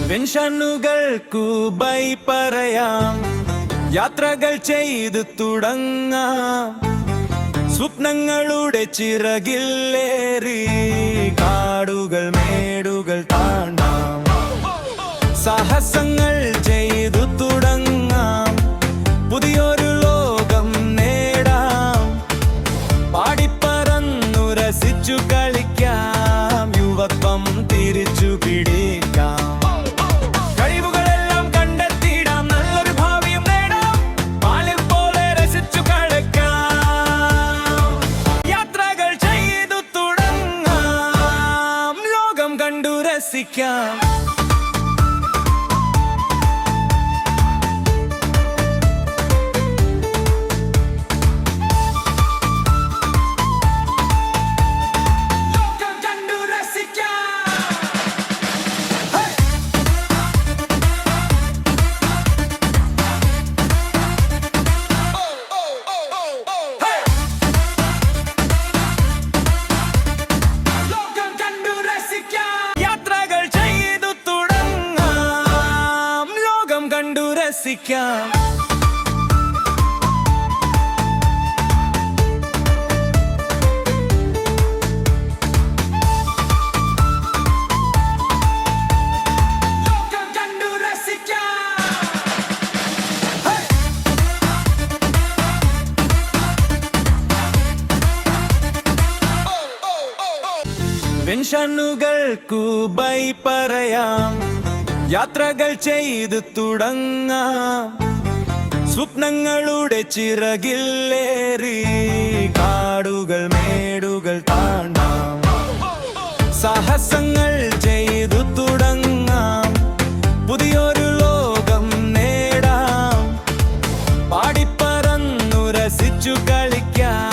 പെൻഷനുകൾക്കു by പറയാം, യാത്രകൾ ചെയ്തു തുടങ്ങാം, സ്വപ്നങ്ങളുടെ ചിറകിലേറി കാടുകൾ മേടുകൾ താണ്ടാം, സാഹസങ്ങൾ ചെയ്തു തുടങ്ങാം, പുതിയൊരു ലോകം നേടാം, പാടിപ്പറന്നു രസിച്ചു കളിക്കാം, യുവത്വം തിരിച്ചു പിടിക്കാം, കഴിവുകളെല്ലാം കണ്ടെത്തിയിടാം, നല്ലൊരു ഭാവിയും നേടാം, പാലിൽ പോലെ രസിച്ചു കളിക്കാം, യാത്രകൾ ചെയ്തു തുടങ്ങാം, ലോകം കണ്ടു രസിക്കാം. കണ്ടു രസിക്കാം. പെൻഷനുകൾക്കു ബൈ പറയാം, യാത്രകൾ ചെയ്തു തുടങ്ങാം, സ്വപ്നങ്ങളുടെ ചിറകിലേറി കാടുകൾ മേടുകൾ താണ്ടാം, സാഹസങ്ങൾ ചെയ്തു തുടങ്ങാം, പുതിയൊരു ലോകം നേടാം, പാടിപ്പറന്നു രസിച്ചു കളിക്കാം.